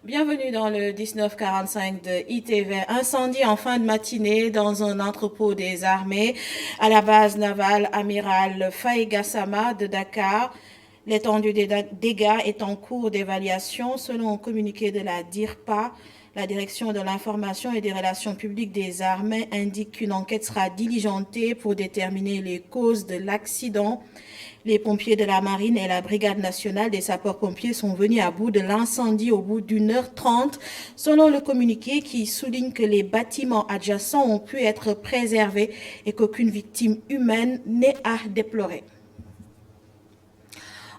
Bienvenue dans le 1945 de ITV. Incendie en fin de matinée dans un entrepôt des armées à la base navale amiral Faye Gassama de Dakar. L'étendue des dégâts est en cours d'évaluation selon un communiqué de la DIRPA. La direction de l'information et des relations publiques des armées indique qu'une enquête sera diligentée pour déterminer les causes de l'accident. Les pompiers de la marine et la brigade nationale des sapeurs-pompiers sont venus à bout de l'incendie au bout d'1h30, selon le communiqué qui souligne que les bâtiments adjacents ont pu être préservés et qu'aucune victime humaine n'est à déplorer.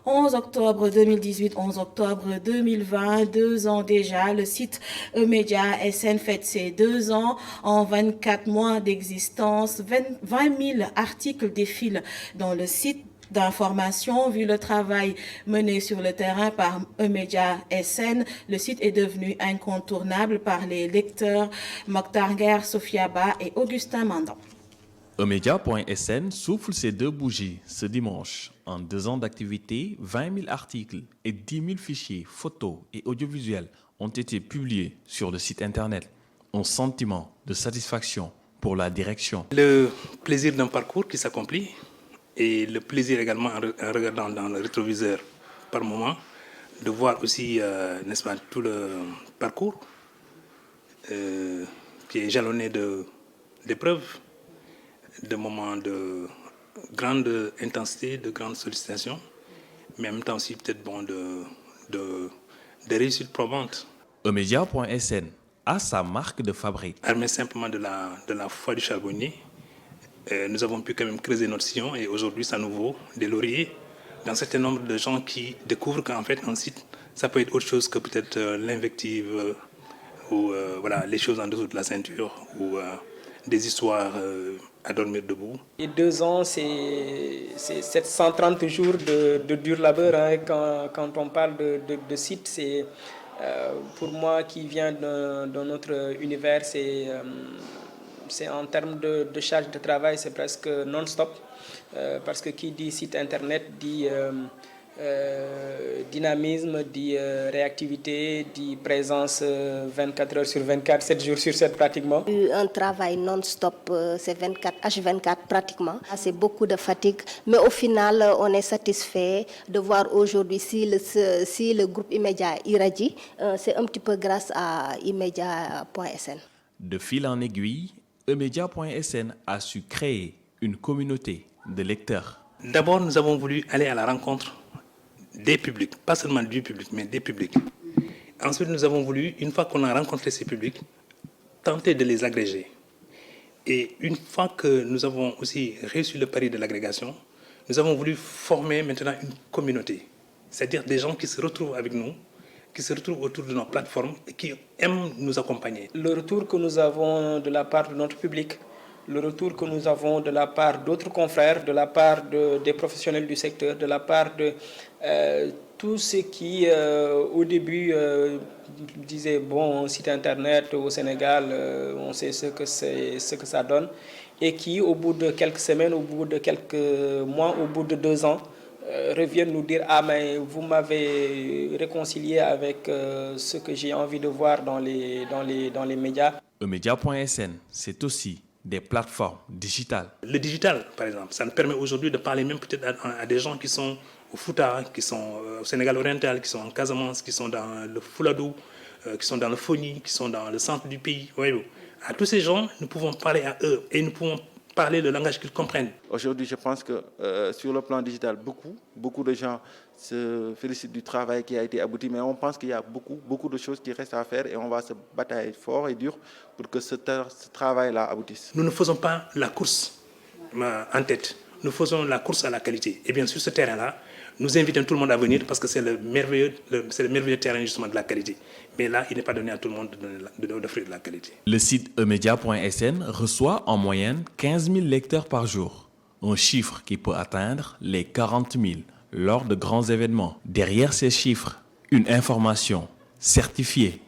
11 octobre 2018, 11 octobre 2020, 2 ans déjà, le site E-Média SN fête ses 2 ans. En 24 mois d'existence, 20 000 articles défilent dans le site d'information. Vu le travail mené sur le terrain par E-Média SN, le site est devenu incontournable par les lecteurs Mokhtar Nguer, Sophia Ba et Augustin Mandan. Emedia.sn souffle ses 2 bougies ce dimanche. En 2 ans d'activité, 20 000 articles et 10 000 fichiers, photos et audiovisuels ont été publiés sur le site internet. Un sentiment de satisfaction pour la direction. Le plaisir d'un parcours qui s'accomplit et le plaisir également en regardant dans le rétroviseur par moment de voir aussi, n'est-ce pas, tout le parcours qui est jalonné d'épreuves, de moments de grande intensité, de grande sollicitation, mais en même temps aussi peut-être bon de réussite probante. Emedia.sn a sa marque de fabrique. Armé simplement de la foi du charbonnier, nous avons pu quand même creuser notre sillon et aujourd'hui ça nous vaut des lauriers d'un certain nombre de gens qui découvrent qu'en fait un site, ça peut être autre chose que peut-être l'invective ou voilà, les choses en dessous de la ceinture ou des histoires à dormir debout. Et 2 ans, c'est 730 jours de dur labeur. Hein. Quand on parle de site, c'est pour moi qui viens de notre univers, c'est en termes de charge de travail, c'est presque non-stop. Parce que qui dit site internet dit dynamisme, dit réactivité, dit présence 24 heures sur 24, 7 jours sur 7 pratiquement. Un travail non-stop, c'est 24h24 pratiquement. C'est beaucoup de fatigue, mais au final, on est satisfait de voir aujourd'hui si le groupe E-Média irradie, c'est un petit peu grâce à emedia.sn. De fil en aiguille, emedia.sn a su créer une communauté de lecteurs. D'abord, nous avons voulu aller à la rencontre des publics, pas seulement du public, mais des publics. Ensuite, nous avons voulu, une fois qu'on a rencontré ces publics, tenter de les agréger. Et une fois que nous avons aussi réussi le pari de l'agrégation, nous avons voulu former maintenant une communauté, c'est-à-dire des gens qui se retrouvent avec nous, qui se retrouvent autour de nos plateformes et qui aiment nous accompagner. Le retour que nous avons de la part de notre public, le retour que nous avons de la part d'autres confrères, de la part des professionnels du secteur, de la part de tous ceux qui, au début, disaient, bon, un site internet au Sénégal, on sait ce que ça donne, et qui, au bout de quelques semaines, au bout de quelques mois, au bout de 2 ans, reviennent nous dire, ah, mais vous m'avez réconcilié avec ce que j'ai envie de voir dans les médias. Emedia.sn, c'est aussi des plateformes digitales. Le digital, par exemple, ça nous permet aujourd'hui de parler même peut-être à des gens qui sont au Fouta, qui sont au Sénégal oriental, qui sont en Casamance, qui sont dans le Fouladou, qui sont dans le Foni, qui sont dans le centre du pays. Voyez-vous. À tous ces gens, nous pouvons parler à eux et nous pouvons parler le langage qu'ils comprennent. Aujourd'hui, je pense que sur le plan digital, beaucoup de gens se félicitent du travail qui a été abouti, mais on pense qu'il y a beaucoup de choses qui restent à faire et on va se batailler fort et dur pour que ce travail-là aboutisse. Nous ne faisons pas la course en tête, nous faisons la course à la qualité. Et bien sûr, ce terrain-là, nous invitons tout le monde à venir parce que c'est le merveilleux terrain justement de la qualité. Mais là, il n'est pas donné à tout le monde d'offrir de la qualité. Le site emedia.sn reçoit en moyenne 15 000 lecteurs par jour, un chiffre qui peut atteindre les 40 000 lors de grands événements. Derrière ces chiffres, une information certifiée.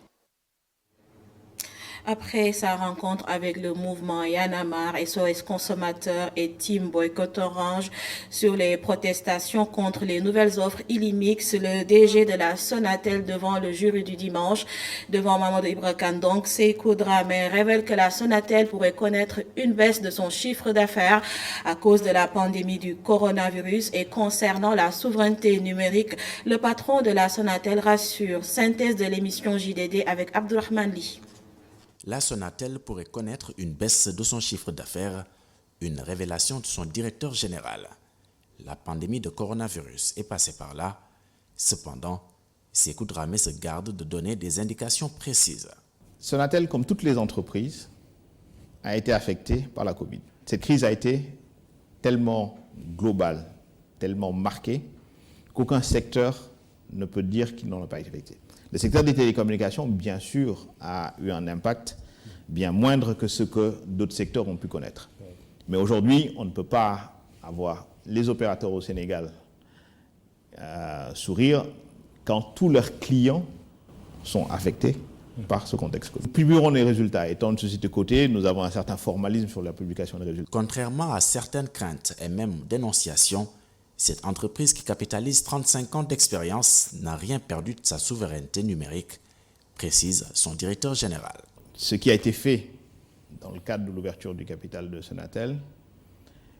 Après sa rencontre avec le mouvement Y en a marre, SOS Consommateurs et Team Boycott Orange sur les protestations contre les nouvelles offres Illimix, le DG de la Sonatel devant le jury du dimanche, devant Mamadou Ibra Kane, donc Sékou Dramé révèle que la Sonatel pourrait connaître une baisse de son chiffre d'affaires à cause de la pandémie du coronavirus. Et concernant la souveraineté numérique, le patron de la Sonatel rassure. Synthèse de l'émission JDD avec Abdourahmane Ly. La Sonatel pourrait connaître une baisse de son chiffre d'affaires, une révélation de son directeur général. La pandémie de coronavirus est passée par là. Cependant, Sékou Dramé se garde de donner des indications précises. Sonatel, comme toutes les entreprises, a été affectée par la Covid. Cette crise a été tellement globale, tellement marquée, qu'aucun secteur ne peut dire qu'il n'en a pas été affecté. Le secteur des télécommunications, bien sûr, a eu un impact bien moindre que ce que d'autres secteurs ont pu connaître. Mais aujourd'hui, on ne peut pas avoir les opérateurs au Sénégal sourire quand tous leurs clients sont affectés par ce contexte. Nous publierons les résultats. Étant une société cotée, nous avons un certain formalisme sur la publication des résultats. Contrairement à certaines craintes et même dénonciations, cette entreprise qui capitalise 35 ans d'expérience n'a rien perdu de sa souveraineté numérique, précise son directeur général. Ce qui a été fait dans le cadre de l'ouverture du capital de Sonatel,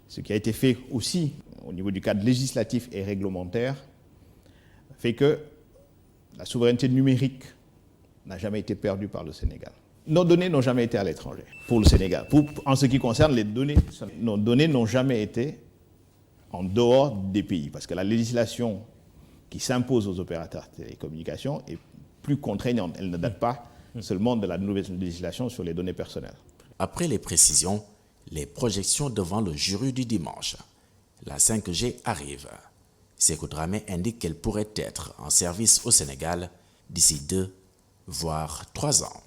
ce qui a été fait aussi au niveau du cadre législatif et réglementaire, fait que la souveraineté numérique n'a jamais été perdue par le Sénégal. Nos données n'ont jamais été à l'étranger pour le Sénégal. En ce qui concerne les données, nos données n'ont jamais été en dehors des pays, parce que la législation qui s'impose aux opérateurs de télécommunications est plus contraignante. Elle ne date pas seulement de la nouvelle législation sur les données personnelles. Après les précisions, les projections devant le jury du dimanche. La 5G arrive. Sékou Dramé indique qu'elle pourrait être en service au Sénégal d'ici 2 voire 3 ans.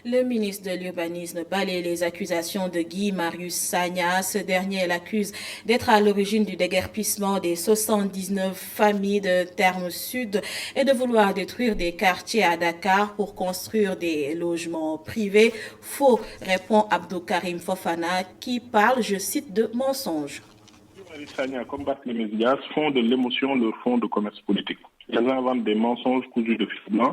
Le ministre de l'Urbanisme balaie les accusations de Guy Marius Sagna. Ce dernier l'accuse d'être à l'origine du déguerpissement des 79 familles de Terme Sud et de vouloir détruire des quartiers à Dakar pour construire des logements privés. Faux, répond Abdou Karim Fofana, qui parle, je cite, de mensonges. Guy Marius Sagna combattent les médias, font de l'émotion leur fond de commerce politique. Ils inventent des mensonges cousus de fil blanc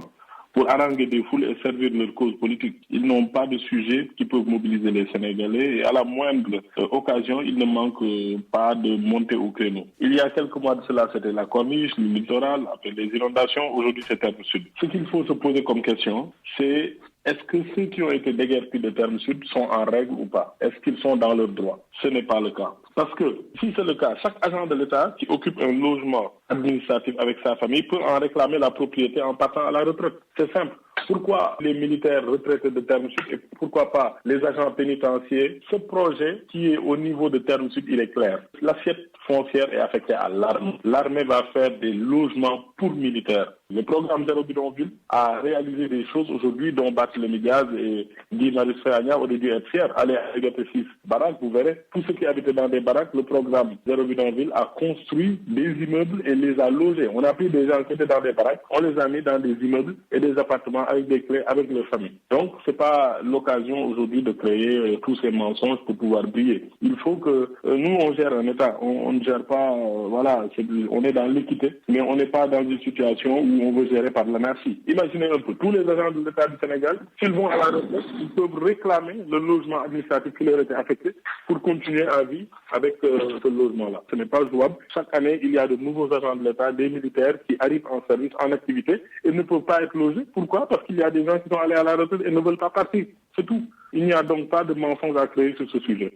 pour haranguer des foules et servir leur cause politique. Ils n'ont pas de sujet qui peuvent mobiliser les Sénégalais et à la moindre occasion, ils ne manquent pas de monter au créneau. Il y a quelques mois de cela, c'était la Corniche, le littoral, après les inondations, aujourd'hui c'est Terme Sud. Ce qu'il faut se poser comme question, c'est est-ce que ceux qui ont été déguerpis de Terme Sud sont en règle ou pas? Est-ce qu'ils sont dans leurs droits? Ce n'est pas le cas. Parce que si c'est le cas, chaque agent de l'État qui occupe un logement administratif avec sa famille peut en réclamer la propriété en partant à la retraite. C'est simple. Pourquoi les militaires retraités de Terme Sud et pourquoi pas les agents pénitentiaires? Ce projet qui est au niveau de Terme Sud, il est clair. L'assiette foncière est affectée à l'armée. L'armée va faire des logements pour militaires. Le programme Zéro Bidonville a réalisé des choses aujourd'hui dont Barthélémy Diaz et Guy Marius Sagna auraient dû être fiers. Allez à Liberté 6 baraques, vous verrez. Tous ceux qui habitaient dans des baraques, le programme Zéro Bidonville a construit des immeubles et les a logés. On a pris des gens qui étaient dans des baraques, on les a mis dans des immeubles et des appartements avec des clés, avec leur famille. Donc, c'est pas l'occasion aujourd'hui de créer tous ces mensonges pour pouvoir briller. Il faut que nous, on gère un État. On ne gère pas, on est dans l'équité, mais on n'est pas dans une situation où on veut gérer par l'anarchie. Imaginez un peu, tous les agents de l'État du Sénégal, s'ils vont à la retraite, ils peuvent réclamer le logement administratif qui leur était affecté pour continuer à vivre avec ce logement-là. Ce n'est pas jouable. Chaque année, il y a de nouveaux agents de l'État, des militaires qui arrivent en service, en activité, et ne peuvent pas être logés. Pourquoi? Parce qu'il y a des gens qui sont allés à la retraite et ne veulent pas partir. C'est tout. Il n'y a donc pas de mensonge à créer sur ce sujet.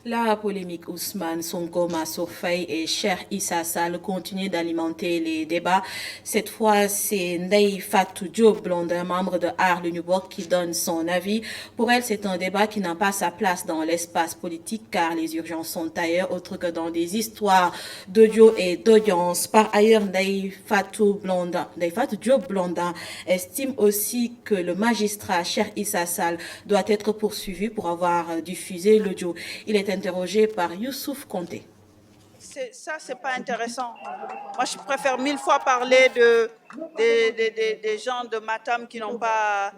La polémique Ousmane Sonko, Mansour Faye et Cheikh Issa Sall continue d'alimenter les débats. Cette fois, c'est Ndeye Fatou Diop Blondin, membre de Aar le Nouveau, qui donne son avis. Pour elle, c'est un débat qui n'a pas sa place dans l'espace politique car les urgences sont ailleurs, autre que dans des histoires d'audio et d'audience. Par ailleurs, Ndeye Fatou Diop Blondin estime aussi que le magistrat Cheikh Issa Sall doit être poursuivi pour avoir diffusé l'audio. Il est interrogé par Youssouf Conté. ça, c'est pas intéressant. Moi, je préfère 1000 fois parler des gens de Matam qui n'ont pas,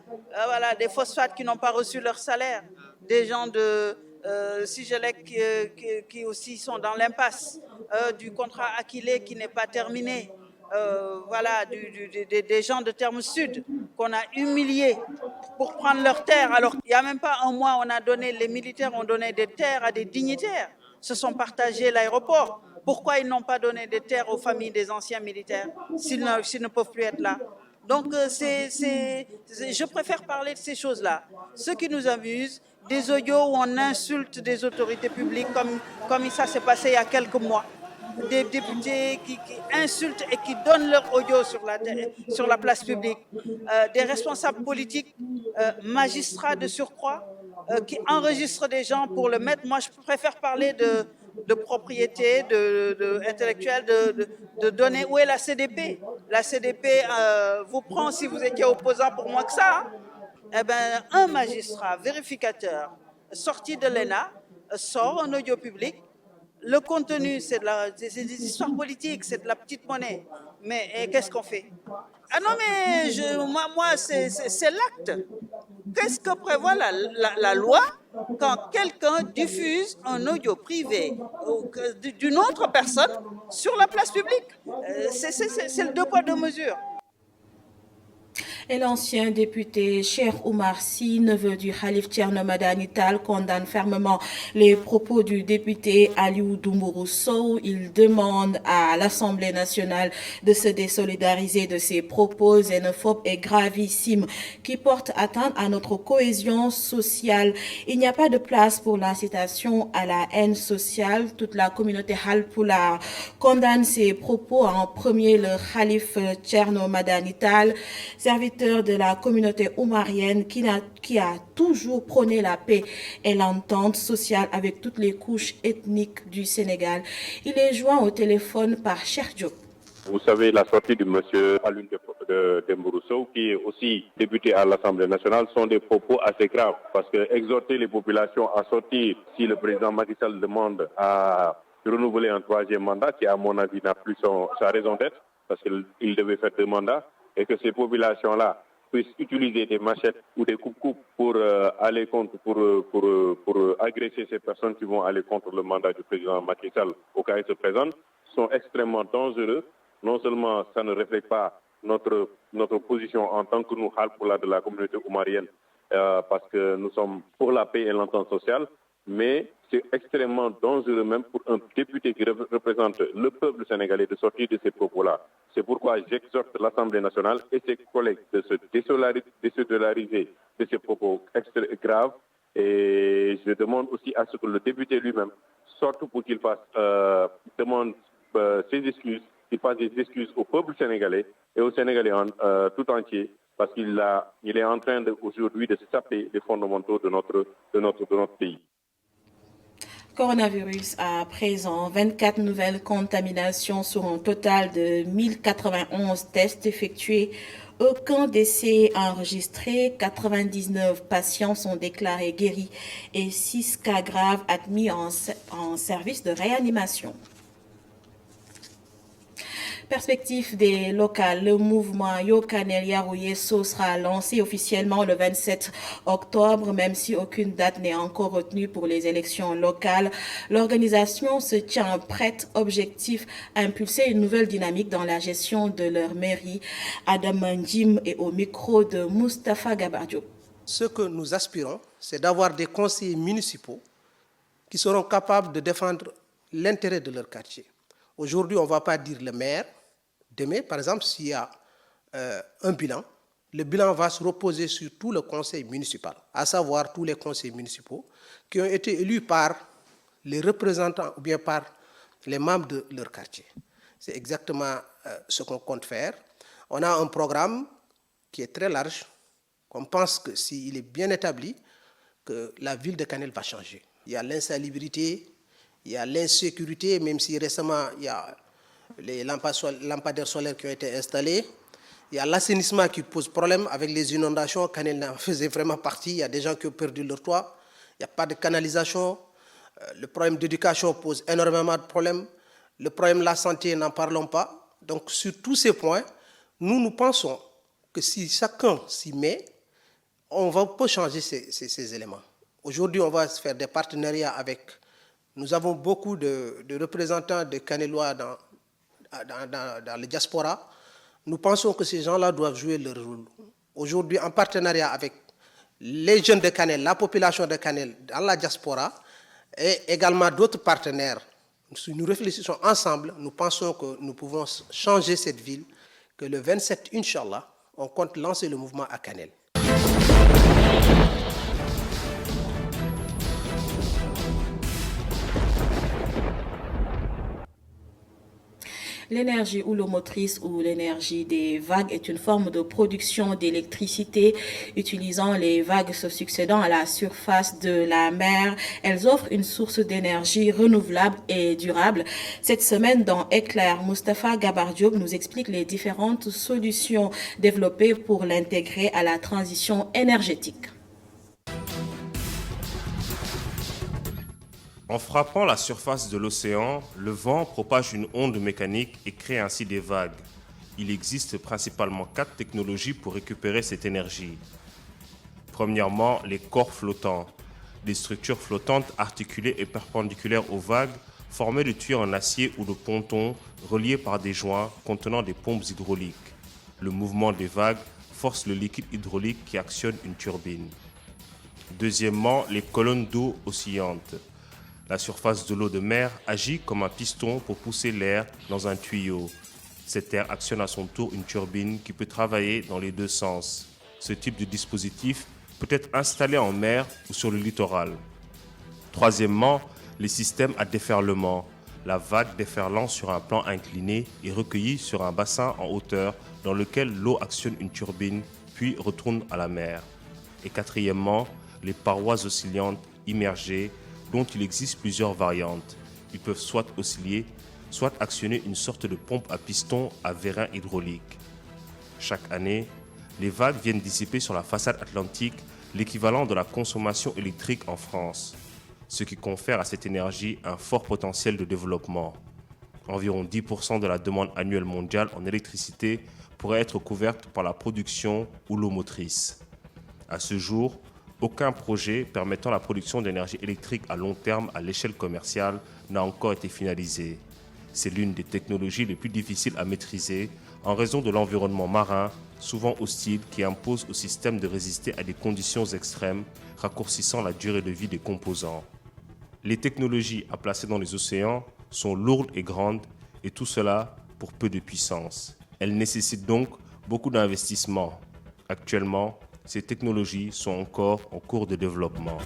voilà, des phosphates qui n'ont pas reçu leur salaire, des gens de Sigelec qui aussi sont dans l'impasse, du contrat Aquilé qui n'est pas terminé. Voilà, des gens de Terme Sud qu'on a humiliés pour prendre leurs terres. Alors, il n'y a même pas un mois, les militaires ont donné des terres à des dignitaires, se sont partagés l'aéroport. Pourquoi ils n'ont pas donné des terres aux familles des anciens militaires s'ils ne peuvent plus être là? Donc, je préfère parler de ces choses-là. Ce qui nous amuse, des audios où on insulte des autorités publiques, comme ça s'est passé il y a quelques mois. Des députés qui insultent et qui donnent leur audio sur la place publique, des responsables politiques, magistrats de surcroît, qui enregistrent des gens pour le mettre. Moi, je préfère parler de propriété, intellectuelle, de données. Où est la CDP? La CDP vous prend si vous étiez opposant pour moins que ça. Hein? Eh bien, un magistrat vérificateur sorti de l'ENA sort un audio public. Le contenu, c'est des histoires politiques, c'est de la petite monnaie. Mais qu'est-ce qu'on fait? Ah non, mais moi c'est l'acte. Qu'est-ce que prévoit la loi quand quelqu'un diffuse un audio privé d'une autre personne sur la place publique? C'est le deux poids, deux mesures. Et l'ancien député Cheikh Oumar Sy, neveu du Khalif Thierno Madani Tall, condamne fermement les propos du député Aliou Doumboury Sow. Il demande à l'Assemblée nationale de se désolidariser de ces propos xénophobes et gravissimes qui portent atteinte à notre cohésion sociale. Il n'y a pas de place pour l'incitation à la haine sociale. Toute la communauté Halpulaar condamne ces propos, en premier le Khalif Thierno Madani Tall, serviteur de la communauté oumarienne qui a toujours prôné la paix et l'entente sociale avec toutes les couches ethniques du Sénégal. Il est joint au téléphone par Cheikh Diop. Vous savez, la sortie de M. Aliou Doumboury Sow, qui est aussi député à l'Assemblée nationale, sont des propos assez graves. Parce que exhorter les populations à sortir si le président Macky Sall demande à renouveler un troisième mandat, qui à mon avis n'a plus sa raison d'être, parce qu'il devait faire 2 mandats, et que ces populations-là puissent utiliser des machettes ou des coupes-coupes pour aller contre, pour agresser ces personnes qui vont aller contre le mandat du président Macky Sall au cas où il se présente, sont extrêmement dangereux. Non seulement ça ne reflète pas notre position en tant que nous, Halpulaar de la communauté oumarienne, parce que nous sommes pour la paix et l'entente sociale, mais c'est extrêmement dangereux même pour un député qui représente le peuple sénégalais de sortir de ces propos-là. C'est pourquoi j'exhorte l'Assemblée nationale et ses collègues de se désolidariser de ces propos graves. Et je demande aussi à ce que le député lui-même sorte pour qu'il demande ses excuses, qu'il fasse des excuses au peuple sénégalais et aux Sénégalais tout entier, parce qu'il est en train aujourd'hui de se saper les fondamentaux de notre pays. Coronavirus à présent, 24 nouvelles contaminations sur un total de 1091 tests effectués. Aucun décès enregistré, 99 patients sont déclarés guéris et 6 cas graves admis en service de réanimation. Perspective des locales, le mouvement Yokanel Yarouyeso sera lancé officiellement le 27 octobre, même si aucune date n'est encore retenue pour les élections locales. L'organisation se tient prête, objectif à impulser une nouvelle dynamique dans la gestion de leur mairie. Adam Mandim est au micro de Moustapha Gabardio. Ce que nous aspirons, c'est d'avoir des conseillers municipaux qui seront capables de défendre l'intérêt de leur quartier. Aujourd'hui, on ne va pas dire le maire. Demain, par exemple, s'il y a un bilan, le bilan va se reposer sur tout le conseil municipal, à savoir tous les conseils municipaux qui ont été élus par les représentants ou bien par les membres de leur quartier. C'est exactement ce qu'on compte faire. On a un programme qui est très large. On pense que s'il est bien établi, que la ville de Kanel va changer. Il y a l'insalubrité, il y a l'insécurité, même si récemment, il y a les lampadaires solaires qui ont été installés. Il y a l'assainissement qui pose problème avec les inondations. Kanel en faisait vraiment partie. Il y a des gens qui ont perdu leur toit. Il n'y a pas de canalisation. Le problème d'éducation pose énormément de problèmes. Le problème de la santé, n'en parlons pas. Donc sur tous ces points, nous pensons que si chacun s'y met, peut changer ces éléments. Aujourd'hui, on va faire des partenariats avec... Nous avons beaucoup de représentants de Canélois dans le diaspora. Nous pensons que ces gens-là doivent jouer leur rôle. Aujourd'hui, en partenariat avec les jeunes de Kanel, la population de Kanel dans la diaspora et également d'autres partenaires, si nous réfléchissons ensemble, nous pensons que nous pouvons changer cette ville, que le 27, Inch'Allah, on compte lancer le mouvement à Kanel. L'énergie houlomotrice ou l'énergie des vagues est une forme de production d'électricité utilisant les vagues se succédant à la surface de la mer. Elles offrent une source d'énergie renouvelable et durable. Cette semaine, dans Éclair, Moustapha Gabar-Diop nous explique les différentes solutions développées pour l'intégrer à la transition énergétique. En frappant la surface de l'océan, le vent propage une onde mécanique et crée ainsi des vagues. Il existe principalement 4 technologies pour récupérer cette énergie. Premièrement, les corps flottants. Des structures flottantes articulées et perpendiculaires aux vagues, formées de tuyaux en acier ou de pontons reliés par des joints contenant des pompes hydrauliques. Le mouvement des vagues force le liquide hydraulique qui actionne une turbine. Deuxièmement, les colonnes d'eau oscillantes. La surface de l'eau de mer agit comme un piston pour pousser l'air dans un tuyau. Cet air actionne à son tour une turbine qui peut travailler dans les deux sens. Ce type de dispositif peut être installé en mer ou sur le littoral. Troisièmement, les systèmes à déferlement. La vague déferlant sur un plan incliné est recueillie sur un bassin en hauteur dans lequel l'eau actionne une turbine puis retourne à la mer. Et quatrièmement, les parois oscillantes immergées dont il existe plusieurs variantes. Ils peuvent soit osciller, soit actionner une sorte de pompe à piston à vérin hydraulique. Chaque année, les vagues viennent dissiper sur la façade atlantique l'équivalent de la consommation électrique en France, ce qui confère à cette énergie un fort potentiel de développement. Environ 10% de la demande annuelle mondiale en électricité pourrait être couverte par la production houlomotrice. À ce jour, aucun projet permettant la production d'énergie électrique à long terme à l'échelle commerciale n'a encore été finalisé. C'est l'une des technologies les plus difficiles à maîtriser en raison de l'environnement marin, souvent hostile, qui impose au système de résister à des conditions extrêmes, raccourcissant la durée de vie des composants. Les technologies à placer dans les océans sont lourdes et grandes, et tout cela pour peu de puissance. Elles nécessitent donc beaucoup d'investissement. Actuellement, ces technologies sont encore en cours de développement.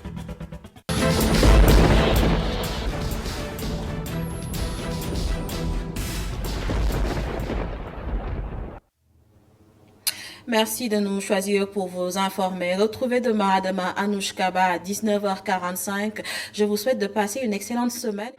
Merci de nous choisir pour vous informer. Retrouvez demain Anouche Kaba à 19h45. Je vous souhaite de passer une excellente semaine.